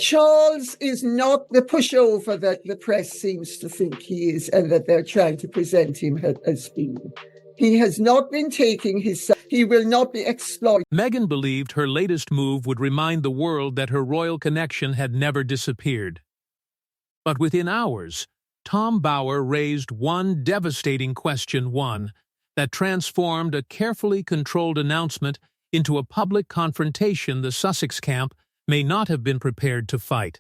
Charles is not the pushover that the press seems to think he is and that they're trying to present him as being. He has not been taking his side. He will not be exploited. Meghan believed her latest move would remind the world that her royal connection had never disappeared. But within hours, Tom Bower raised one devastating question, one that transformed a carefully controlled announcement into a public confrontation the Sussex camp may not have been prepared to fight.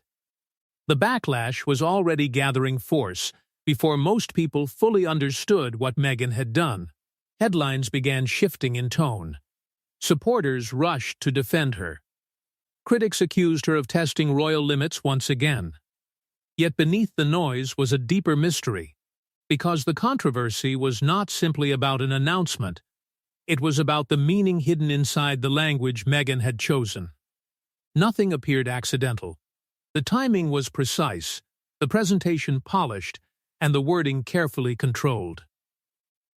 The backlash was already gathering force before most people fully understood what Meghan had done. Headlines began shifting in tone. Supporters rushed to defend her. Critics accused her of testing royal limits once again. Yet beneath the noise was a deeper mystery, because the controversy was not simply about an announcement. It was about the meaning hidden inside the language Meghan had chosen. Nothing appeared accidental. The timing was precise, the presentation polished, and the wording carefully controlled.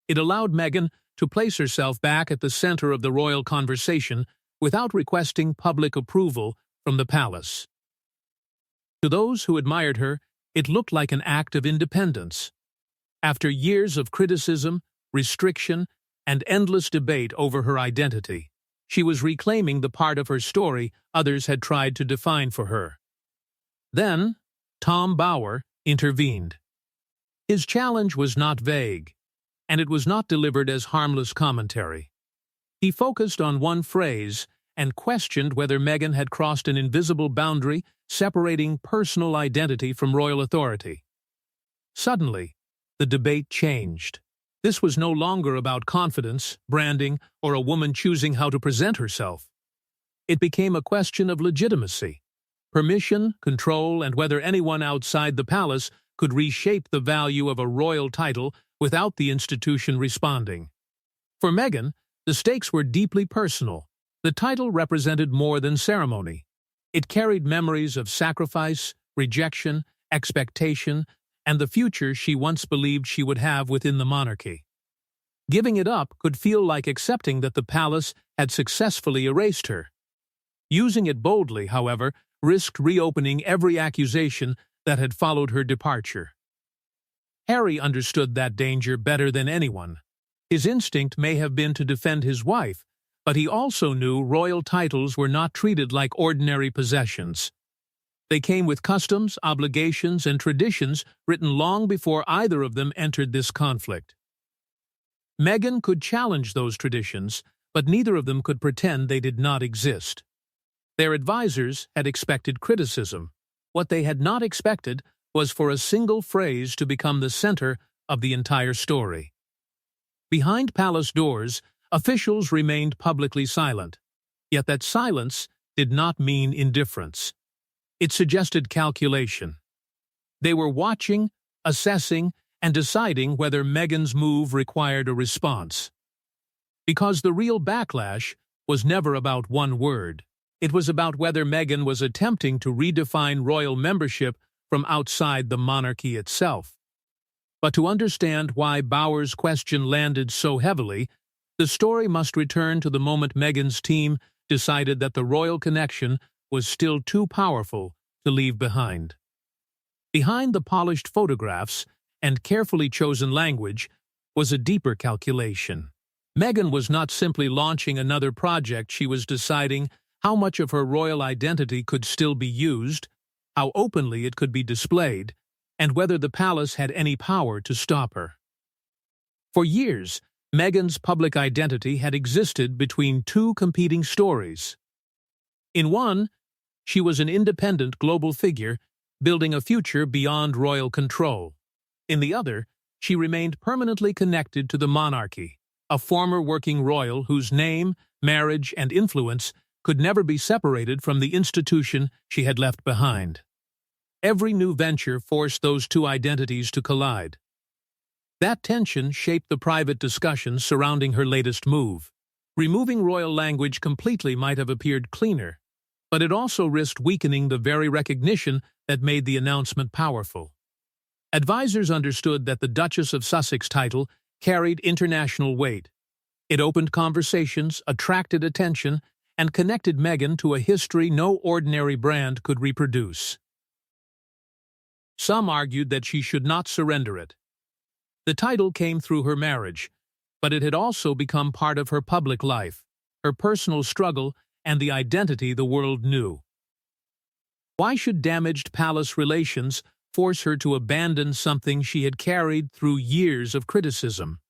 It allowed Meghan to place herself back at the center of the royal conversation without requesting public approval from the palace. To those who admired her, it looked like an act of independence. After years of criticism, restriction, and endless debate over her identity, she was reclaiming the part of her story others had tried to define for her. Then, Tom Bower intervened. His challenge was not vague, and it was not delivered as harmless commentary. He focused on one phrase and questioned whether Meghan had crossed an invisible boundary separating personal identity from royal authority. Suddenly, the debate changed. This was no longer about confidence, branding, or a woman choosing how to present herself. It became a question of legitimacy, permission, control, and whether anyone outside the palace could reshape the value of a royal title without the institution responding. For Meghan, the stakes were deeply personal. The title represented more than ceremony. It carried memories of sacrifice, rejection, expectation, and the future she once believed she would have within the monarchy. Giving it up could feel like accepting that the palace had successfully erased her. Using it boldly, however, risked reopening every accusation that had followed her departure. Harry understood that danger better than anyone. His instinct may have been to defend his wife, but he also knew royal titles were not treated like ordinary possessions. They came with customs, obligations, and traditions written long before either of them entered this conflict. Meghan could challenge those traditions, but neither of them could pretend they did not exist. Their advisors had expected criticism. What they had not expected was for a single phrase to become the center of the entire story. Behind palace doors, officials remained publicly silent, yet that silence did not mean indifference. It suggested calculation. They were watching, assessing, and deciding whether Meghan's move required a response. Because the real backlash was never about one word. It was about whether Meghan was attempting to redefine royal membership from outside the monarchy itself. But to understand why Bower's question landed so heavily, the story must return to the moment Meghan's team decided that the royal connection was still too powerful to leave behind. Behind the polished photographs and carefully chosen language was a deeper calculation. Meghan was not simply launching another project, she was deciding how much of her royal identity could still be used, how openly it could be displayed, and whether the palace had any power to stop her. For years, Meghan's public identity had existed between two competing stories. In one, she was an independent global figure, building a future beyond royal control. In the other, she remained permanently connected to the monarchy, a former working royal whose name, marriage, and influence could never be separated from the institution she had left behind. Every new venture forced those two identities to collide. That tension shaped the private discussions surrounding her latest move. Removing royal language completely might have appeared cleaner, but it also risked weakening the very recognition that made the announcement powerful. Advisors understood that the Duchess of Sussex title carried international weight. It opened conversations, attracted attention, and connected Meghan to a history no ordinary brand could reproduce. Some argued that she should not surrender it. The title came through her marriage, but it had also become part of her public life, her personal struggle, and the identity the world knew. Why should damaged palace relations force her to abandon something she had carried through years of criticism?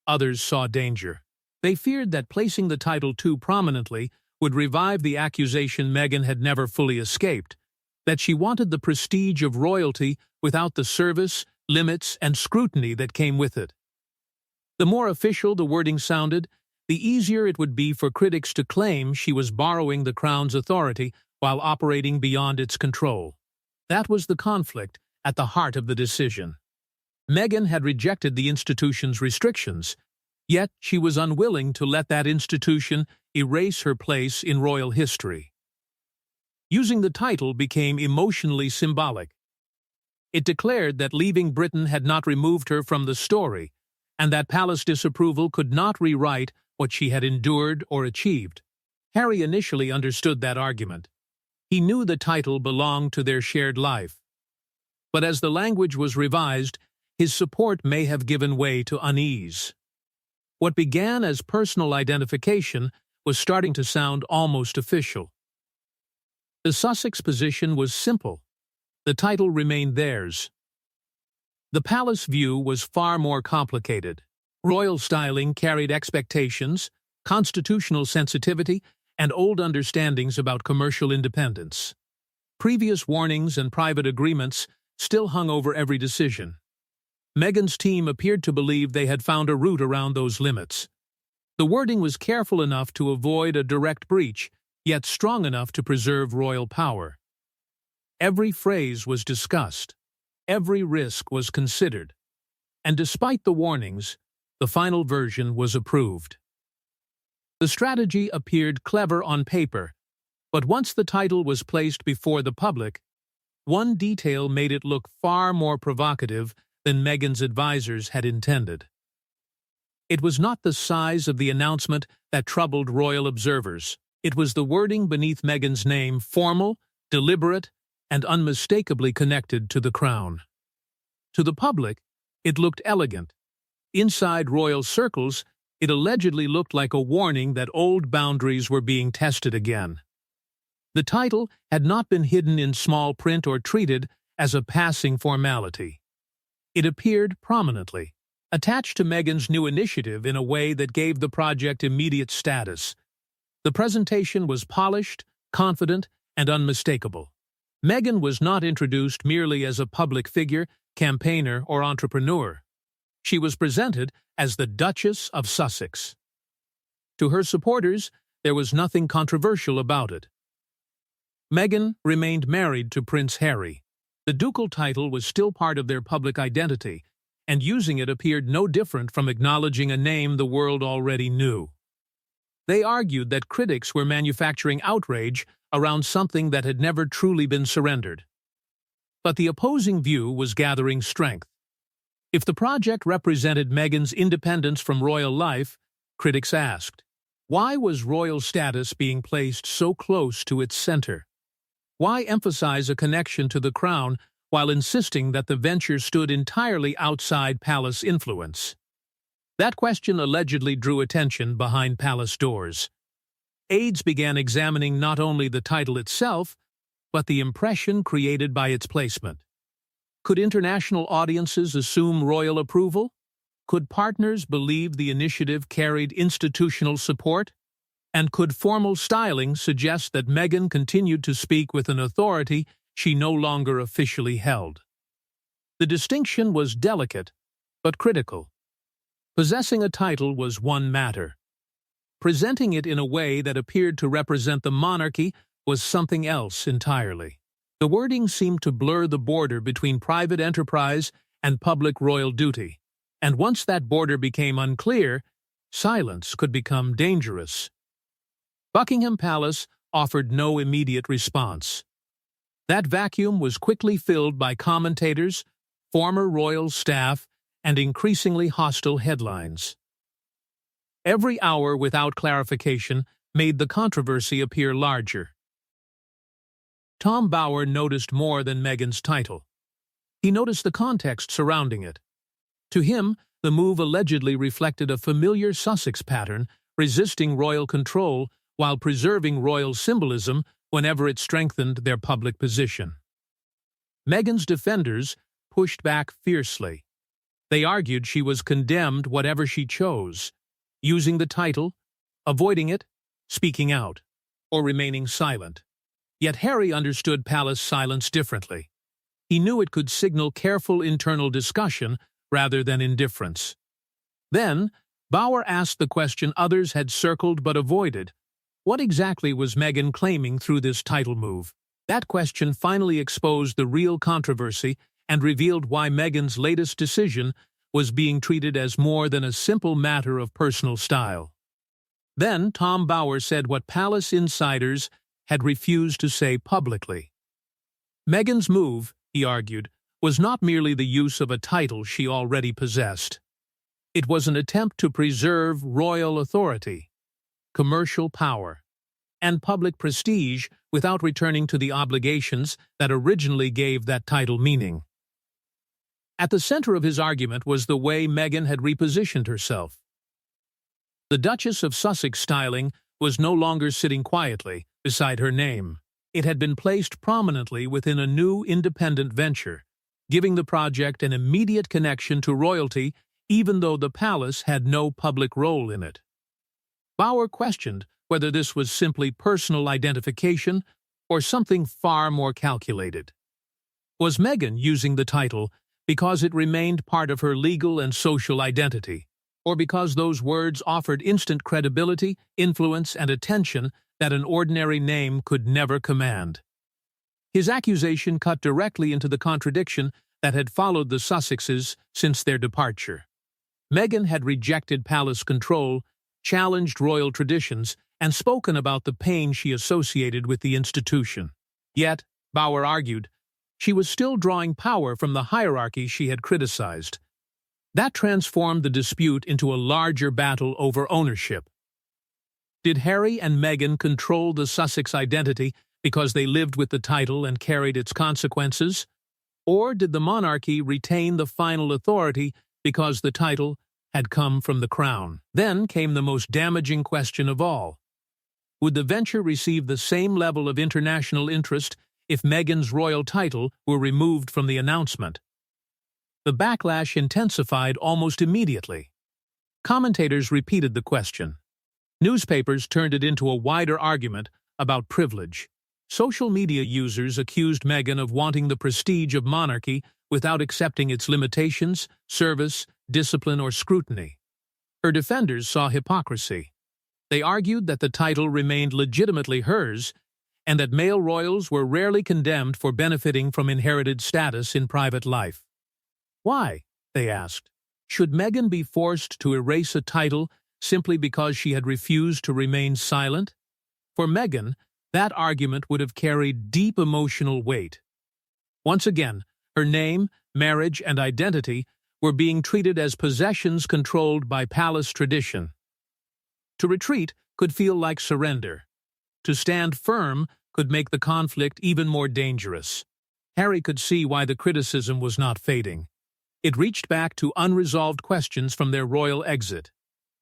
Others saw danger. They feared that placing the title too prominently would revive the accusation Meghan had never fully escaped, that she wanted the prestige of royalty without the service, limits, and scrutiny that came with it. The more official the wording sounded, the easier it would be for critics to claim she was borrowing the crown's authority while operating beyond its control. That was the conflict at the heart of the decision. Meghan had rejected the institution's restrictions, yet she was unwilling to let that institution erase her place in royal history. Using the title became emotionally symbolic. It declared that leaving Britain had not removed her from the story, and that palace disapproval could not rewrite what she had endured or achieved. Harry initially understood that argument. He knew the title belonged to their shared life. But as the language was revised, his support may have given way to unease. What began as personal identification was starting to sound almost official. The Sussex position was simple. The title remained theirs. The palace view was far more complicated. Royal styling carried expectations, constitutional sensitivity, and old understandings about commercial independence. Previous warnings and private agreements still hung over every decision. Meghan's team appeared to believe they had found a route around those limits. The wording was careful enough to avoid a direct breach, yet strong enough to preserve royal power. Every phrase was discussed. Every risk was considered. And despite the warnings, the final version was approved. The strategy appeared clever on paper, but once the title was placed before the public, one detail made it look far more provocative than Meghan's advisors had intended. It was not the size of the announcement that troubled royal observers. It was the wording beneath Meghan's name, formal, deliberate, and unmistakably connected to the crown. To the public, it looked elegant. Inside royal circles, it allegedly looked like a warning that old boundaries were being tested again. The title had not been hidden in small print or treated as a passing formality. It appeared prominently, attached to Meghan's new initiative in a way that gave the project immediate status. The presentation was polished, confident, and unmistakable. Meghan was not introduced merely as a public figure, campaigner, or entrepreneur. She was presented as the Duchess of Sussex. To her supporters, there was nothing controversial about it. Meghan remained married to Prince Harry. The ducal title was still part of their public identity, and using it appeared no different from acknowledging a name the world already knew. They argued that critics were manufacturing outrage around something that had never truly been surrendered. But the opposing view was gathering strength. If the project represented Meghan's independence from royal life, critics asked, why was royal status being placed so close to its center? Why emphasize a connection to the crown while insisting that the venture stood entirely outside palace influence? That question allegedly drew attention behind palace doors. Aides began examining not only the title itself, but the impression created by its placement. Could international audiences assume royal approval? Could partners believe the initiative carried institutional support? And could formal styling suggest that Meghan continued to speak with an authority she no longer officially held? The distinction was delicate, but critical. Possessing a title was one matter. Presenting it in a way that appeared to represent the monarchy was something else entirely. The wording seemed to blur the border between private enterprise and public royal duty, and once that border became unclear, silence could become dangerous. Buckingham Palace offered no immediate response. That vacuum was quickly filled by commentators, former royal staff, and increasingly hostile headlines. Every hour without clarification made the controversy appear larger. Tom Bower noticed more than Meghan's title. He noticed the context surrounding it. To him, the move allegedly reflected a familiar Sussex pattern, resisting royal control while preserving royal symbolism whenever it strengthened their public position. Meghan's defenders pushed back fiercely. They argued she was condemned whatever she chose, using the title, avoiding it, speaking out, or remaining silent. Yet Harry understood palace silence differently. He knew it could signal careful internal discussion rather than indifference. Then, Bower asked the question others had circled but avoided. What exactly was Meghan claiming through this title move? That question finally exposed the real controversy and revealed why Meghan's latest decision was being treated as more than a simple matter of personal style. Then Tom Bower said what palace insiders had refused to say publicly. Meghan's move, he argued, was not merely the use of a title she already possessed. It was an attempt to preserve royal authority, commercial power, and public prestige without returning to the obligations that originally gave that title meaning. At the center of his argument was the way Meghan had repositioned herself. The Duchess of Sussex styling was no longer sitting quietly beside her name. It had been placed prominently within a new independent venture, giving the project an immediate connection to royalty even though the palace had no public role in it. Bower questioned whether this was simply personal identification or something far more calculated. Was Meghan using the title because it remained part of her legal and social identity, or because those words offered instant credibility, influence, and attention that an ordinary name could never command? His accusation cut directly into the contradiction that had followed the Sussexes since their departure. Meghan had rejected palace control, challenged royal traditions, and spoken about the pain she associated with the institution. Yet, Bower argued, she was still drawing power from the hierarchy she had criticized. That transformed the dispute into a larger battle over ownership. Did Harry and Meghan control the Sussex identity because they lived with the title and carried its consequences? Or did the monarchy retain the final authority because the title had come from the crown? Then came the most damaging question of all. Would the venture receive the same level of international interest if Meghan's royal title were removed from the announcement? The backlash intensified almost immediately. Commentators repeated the question. Newspapers turned it into a wider argument about privilege. Social media users accused Meghan of wanting the prestige of monarchy without accepting its limitations, service, discipline, or scrutiny. Her defenders saw hypocrisy. They argued that the title remained legitimately hers and that male royals were rarely condemned for benefiting from inherited status in private life. Why, they asked, should Meghan be forced to erase a title simply because she had refused to remain silent? For Meghan, that argument would have carried deep emotional weight. Once again, her name, marriage, and identity were being treated as possessions controlled by palace tradition. To retreat could feel like surrender. To stand firm could make the conflict even more dangerous. Harry could see why the criticism was not fading. It reached back to unresolved questions from their royal exit.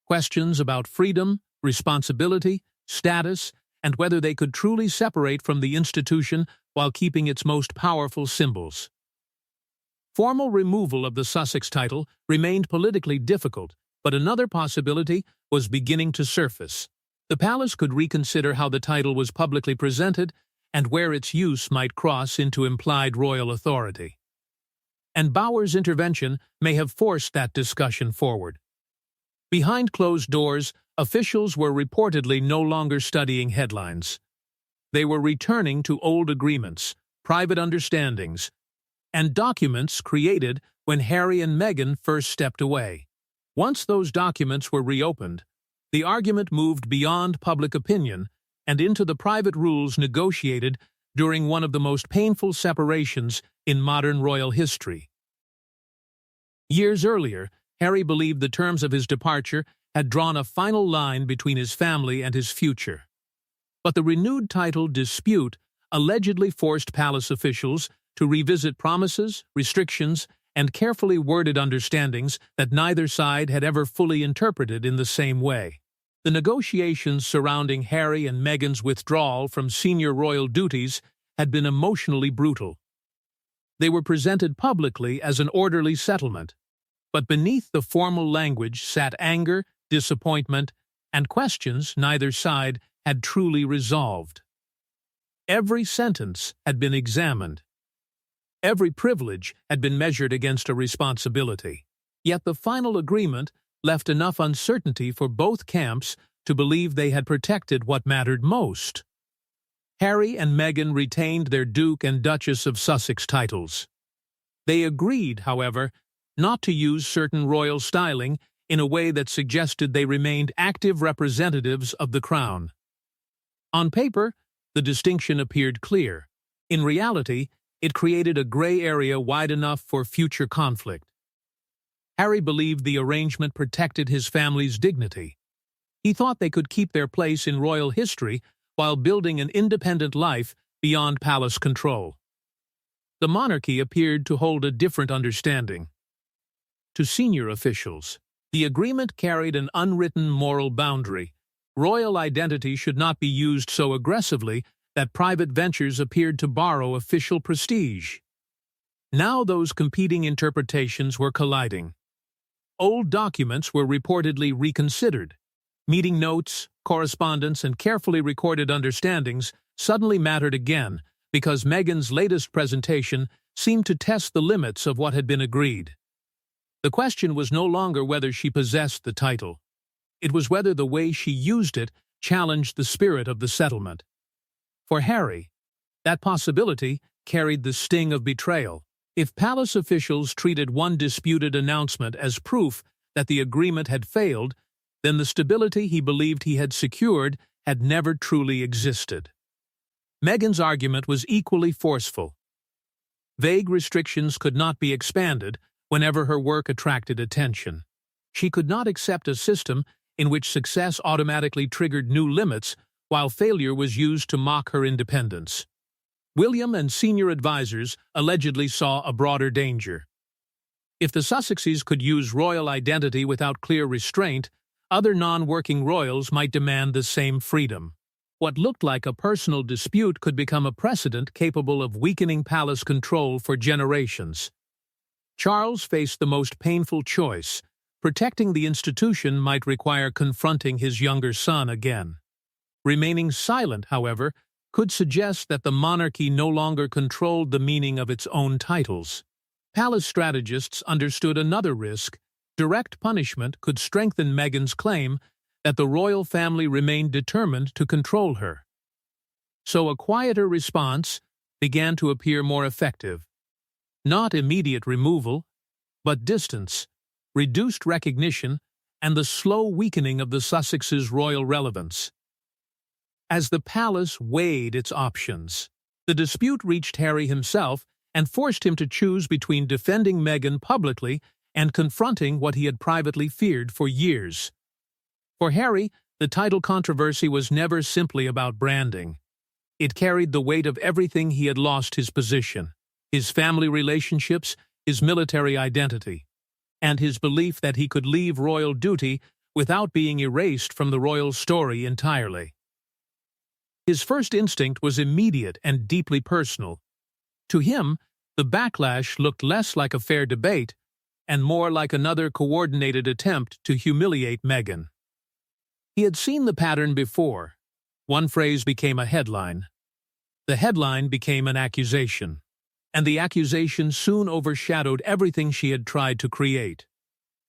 Questions about freedom, responsibility, status, and whether they could truly separate from the institution while keeping its most powerful symbols. Formal removal of the Sussex title remained politically difficult, but another possibility was beginning to surface. The palace could reconsider how the title was publicly presented and where its use might cross into implied royal authority. And Bower's intervention may have forced that discussion forward. Behind closed doors, officials were reportedly no longer studying headlines. They were returning to old agreements, private understandings, and documents created when Harry and Meghan first stepped away. Once those documents were reopened, the argument moved beyond public opinion and into the private rules negotiated during one of the most painful separations in modern royal history. Years earlier, Harry believed the terms of his departure had drawn a final line between his family and his future. But the renewed title dispute allegedly forced palace officials to revisit promises, restrictions, and carefully worded understandings that neither side had ever fully interpreted in the same way. The negotiations surrounding Harry and Meghan's withdrawal from senior royal duties had been emotionally brutal. They were presented publicly as an orderly settlement, but beneath the formal language sat anger, disappointment, and questions neither side had truly resolved. Every sentence had been examined. Every privilege had been measured against a responsibility. Yet the final agreement left enough uncertainty for both camps to believe they had protected what mattered most. Harry and Meghan retained their Duke and Duchess of Sussex titles. They agreed, however, not to use certain royal styling in a way that suggested they remained active representatives of the crown. On paper, the distinction appeared clear. In reality, it created a gray area wide enough for future conflict. Harry believed the arrangement protected his family's dignity. He thought they could keep their place in royal history while building an independent life beyond palace control. The monarchy appeared to hold a different understanding. To senior officials, the agreement carried an unwritten moral boundary. Royal identity should not be used so aggressively that private ventures appeared to borrow official prestige. Now those competing interpretations were colliding. Old documents were reportedly reconsidered. Meeting notes, correspondence, and carefully recorded understandings suddenly mattered again because Meghan's latest presentation seemed to test the limits of what had been agreed. The question was no longer whether she possessed the title. It was whether the way she used it challenged the spirit of the settlement. For Harry, that possibility carried the sting of betrayal. If palace officials treated one disputed announcement as proof that the agreement had failed, then the stability he believed he had secured had never truly existed. Meghan's argument was equally forceful. Vague restrictions could not be expanded whenever her work attracted attention. She could not accept a system in which success automatically triggered new limits while failure was used to mock her independence. William and senior advisors allegedly saw a broader danger. If the Sussexes could use royal identity without clear restraint, other non-working royals might demand the same freedom. What looked like a personal dispute could become a precedent capable of weakening palace control for generations. Charles faced the most painful choice. Protecting the institution might require confronting his younger son again. Remaining silent, however, could suggest that the monarchy no longer controlled the meaning of its own titles. Palace strategists understood another risk. Direct punishment could strengthen Meghan's claim that the royal family remained determined to control her. So a quieter response began to appear more effective. Not immediate removal, but distance, reduced recognition, and the slow weakening of the Sussexes' royal relevance. As the palace weighed its options, the dispute reached Harry himself and forced him to choose between defending Meghan publicly and confronting what he had privately feared for years. For Harry, the title controversy was never simply about branding. It carried the weight of everything he had lost: his position, his family relationships, his military identity, and his belief that he could leave royal duty without being erased from the royal story entirely. His first instinct was immediate and deeply personal. To him, the backlash looked less like a fair debate and more like another coordinated attempt to humiliate Meghan. He had seen the pattern before. One phrase became a headline. The headline became an accusation, and the accusation soon overshadowed everything she had tried to create.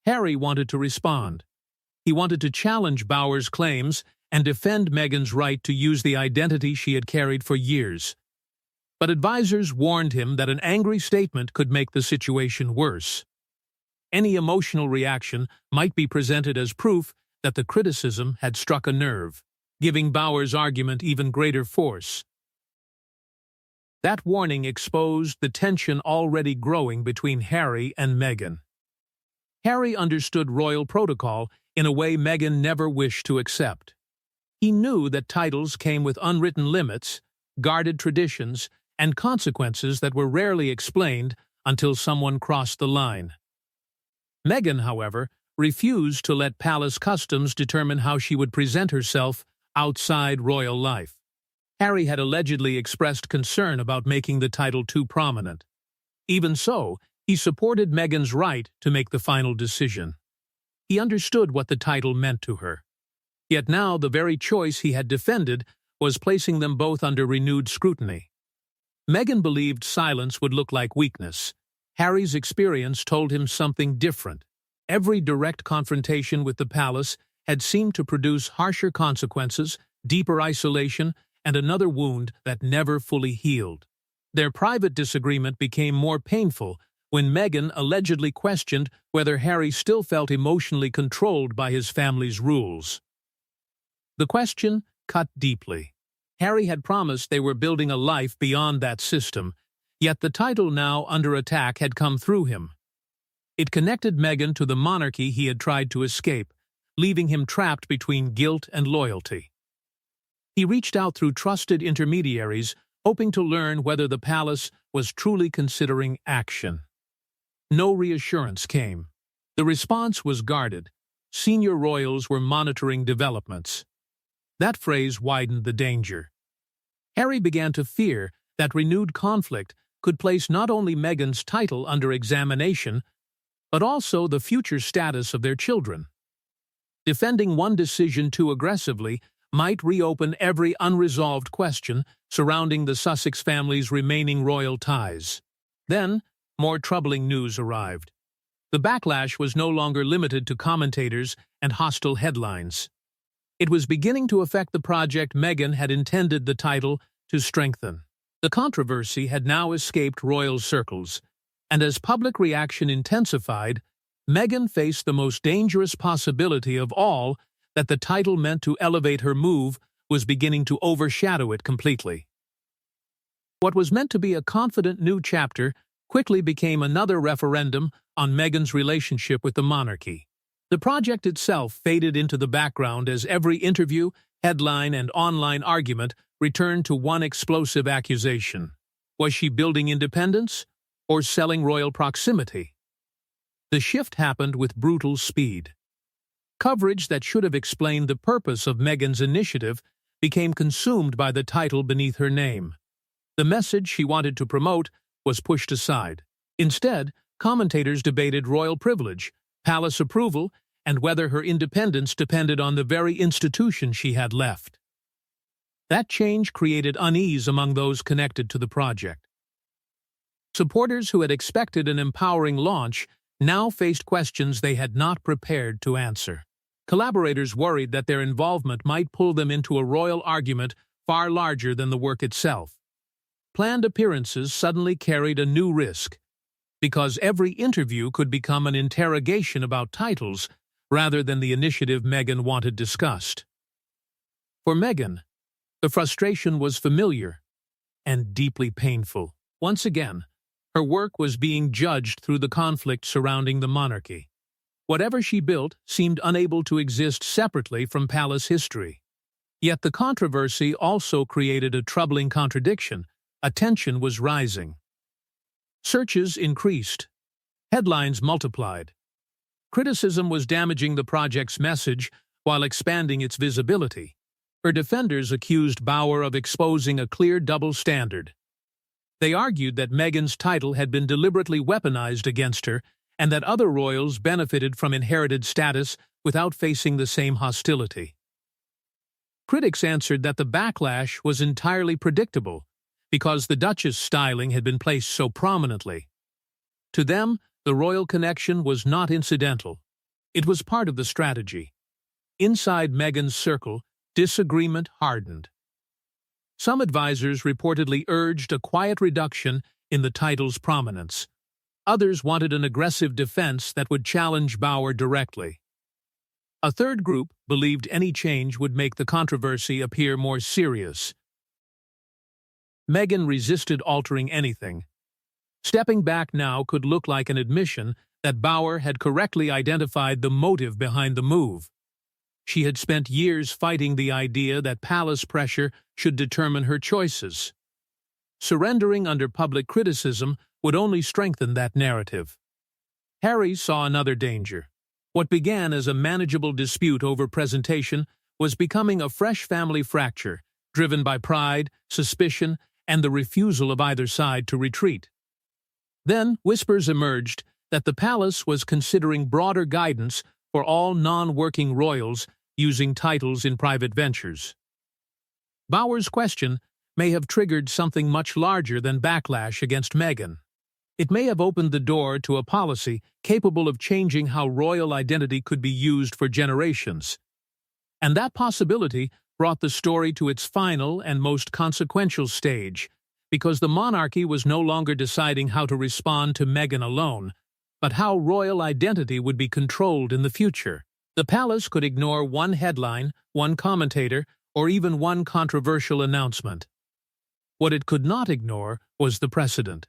Harry wanted to respond. He wanted to challenge Bauer's claims and defend Meghan's right to use the identity she had carried for years. But advisors warned him that an angry statement could make the situation worse. Any emotional reaction might be presented as proof that the criticism had struck a nerve, giving Bauer's argument even greater force. That warning exposed the tension already growing between Harry and Meghan. Harry understood royal protocol in a way Meghan never wished to accept. He knew that titles came with unwritten limits, guarded traditions, and consequences that were rarely explained until someone crossed the line. Meghan, however, refused to let palace customs determine how she would present herself outside royal life. Harry had allegedly expressed concern about making the title too prominent. Even so, he supported Meghan's right to make the final decision. He understood what the title meant to her. Yet now the very choice he had defended was placing them both under renewed scrutiny. Meghan believed silence would look like weakness. Harry's experience told him something different. Every direct confrontation with the palace had seemed to produce harsher consequences, deeper isolation, and another wound that never fully healed. Their private disagreement became more painful when Meghan allegedly questioned whether Harry still felt emotionally controlled by his family's rules. The question cut deeply. Harry had promised they were building a life beyond that system, yet the title now under attack had come through him. It connected Meghan to the monarchy he had tried to escape, leaving him trapped between guilt and loyalty. He reached out through trusted intermediaries, hoping to learn whether the palace was truly considering action. No reassurance came. The response was guarded. Senior royals were monitoring developments. That phrase widened the danger. Harry began to fear that renewed conflict could place not only Meghan's title under examination, but also the future status of their children. Defending one decision too aggressively might reopen every unresolved question surrounding the Sussex family's remaining royal ties. Then, more troubling news arrived. The backlash was no longer limited to commentators and hostile headlines. It was beginning to affect the project Meghan had intended the title to strengthen. The controversy had now escaped royal circles, and as public reaction intensified, Meghan faced the most dangerous possibility of all, that the title meant to elevate her move was beginning to overshadow it completely. What was meant to be a confident new chapter quickly became another referendum on Meghan's relationship with the monarchy. The project itself faded into the background as every interview, headline, and online argument returned to one explosive accusation. Was she building independence or selling royal proximity? The shift happened with brutal speed. Coverage that should have explained the purpose of Meghan's initiative became consumed by the title beneath her name. The message she wanted to promote was pushed aside. Instead, commentators debated royal privilege, palace approval, and whether her independence depended on the very institution she had left. That change created unease among those connected to the project. Supporters who had expected an empowering launch now faced questions they had not prepared to answer. Collaborators worried that their involvement might pull them into a royal argument far larger than the work itself. Planned appearances suddenly carried a new risk, because every interview could become an interrogation about titles rather than the initiative Meghan wanted discussed. For Meghan, the frustration was familiar and deeply painful. Once again, her work was being judged through the conflict surrounding the monarchy. Whatever she built seemed unable to exist separately from palace history. Yet the controversy also created a troubling contradiction. A tension was rising. Searches increased. Headlines multiplied. Criticism was damaging the project's message while expanding its visibility. Her defenders accused Bauer of exposing a clear double standard. They argued that Meghan's title had been deliberately weaponized against her and that other royals benefited from inherited status without facing the same hostility. Critics answered that the backlash was entirely predictable because the Duchess' styling had been placed so prominently. To them, the royal connection was not incidental. It was part of the strategy. Inside Meghan's circle, disagreement hardened. Some advisors reportedly urged a quiet reduction in the title's prominence. Others wanted an aggressive defense that would challenge Bauer directly. A third group believed any change would make the controversy appear more serious. Meghan resisted altering anything. Stepping back now could look like an admission that Bauer had correctly identified the motive behind the move. She had spent years fighting the idea that palace pressure should determine her choices. Surrendering under public criticism would only strengthen that narrative. Harry saw another danger. What began as a manageable dispute over presentation was becoming a fresh family fracture, driven by pride, suspicion, and the refusal of either side to retreat. Then whispers emerged that the palace was considering broader guidance for all non-working royals using titles in private ventures. Bauer's question may have triggered something much larger than backlash against Meghan. It may have opened the door to a policy capable of changing how royal identity could be used for generations. And that possibility brought the story to its final and most consequential stage, because the monarchy was no longer deciding how to respond to Meghan alone, but how royal identity would be controlled in the future. The palace could ignore one headline, one commentator, or even one controversial announcement. What it could not ignore was the precedent.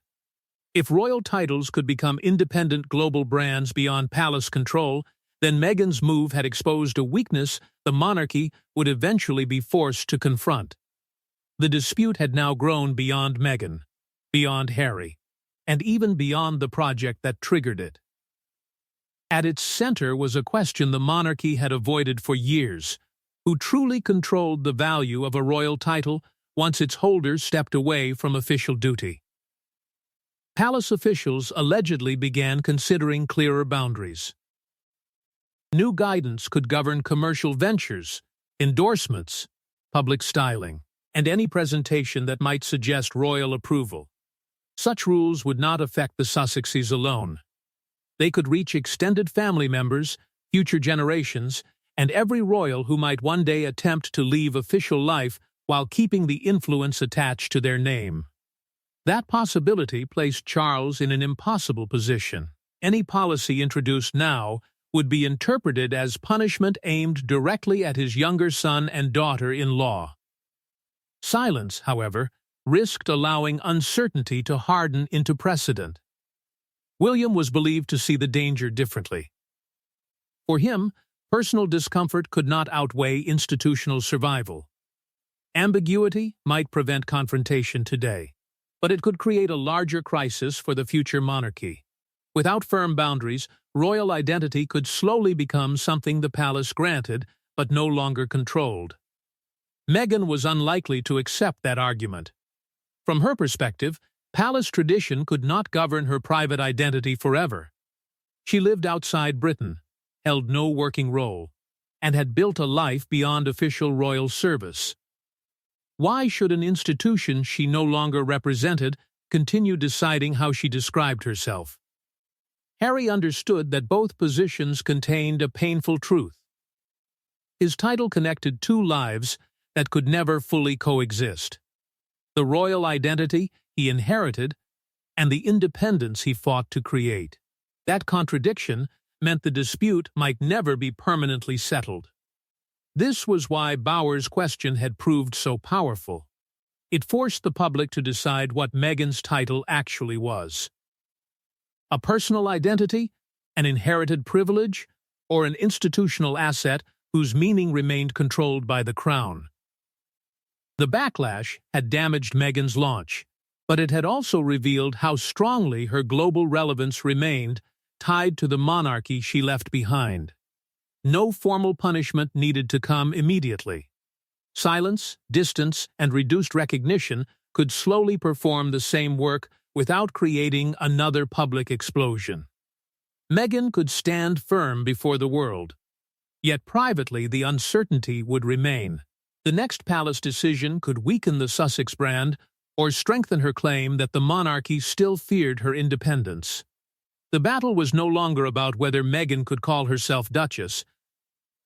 If royal titles could become independent global brands beyond palace control, then Meghan's move had exposed a weakness the monarchy would eventually be forced to confront. The dispute had now grown beyond Meghan, beyond Harry, and even beyond the project that triggered it. At its center was a question the monarchy had avoided for years: who truly controlled the value of a royal title once its holders stepped away from official duty. Palace officials allegedly began considering clearer boundaries. New guidance could govern commercial ventures, endorsements, public styling, and any presentation that might suggest royal approval. Such rules would not affect the Sussexes alone. They could reach extended family members, future generations, and every royal who might one day attempt to leave official life while keeping the influence attached to their name. That possibility placed Charles in an impossible position. Any policy introduced now would be interpreted as punishment aimed directly at his younger son and daughter-in-law. Silence, however, risked allowing uncertainty to harden into precedent. William was believed to see the danger differently. For him, personal discomfort could not outweigh institutional survival. Ambiguity might prevent confrontation today, but it could create a larger crisis for the future monarchy. Without firm boundaries, royal identity could slowly become something the palace granted but no longer controlled. Meghan was unlikely to accept that argument. From her perspective, palace tradition could not govern her private identity forever. She lived outside Britain, held no working role, and had built a life beyond official royal service. Why should an institution she no longer represented continue deciding how she described herself? Harry understood that both positions contained a painful truth. His title connected two lives that could never fully coexist: the royal identity he inherited and the independence he fought to create. That contradiction meant the dispute might never be permanently settled. This was why Bauer's question had proved so powerful. It forced the public to decide what Meghan's title actually was: a personal identity, an inherited privilege, or an institutional asset whose meaning remained controlled by the crown. The backlash had damaged Meghan's launch, but it had also revealed how strongly her global relevance remained tied to the monarchy she left behind. No formal punishment needed to come immediately. Silence, distance, and reduced recognition could slowly perform the same work without creating another public explosion. Meghan could stand firm before the world, yet privately the uncertainty would remain. The next palace decision could weaken the Sussex brand or strengthen her claim that the monarchy still feared her independence. The battle was no longer about whether Meghan could call herself Duchess.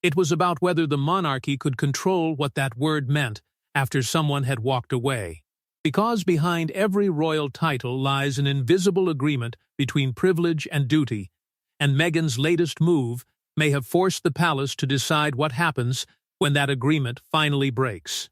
It was about whether the monarchy could control what that word meant after someone had walked away. Because behind every royal title lies an invisible agreement between privilege and duty, and Meghan's latest move may have forced the palace to decide what happens when that agreement finally breaks.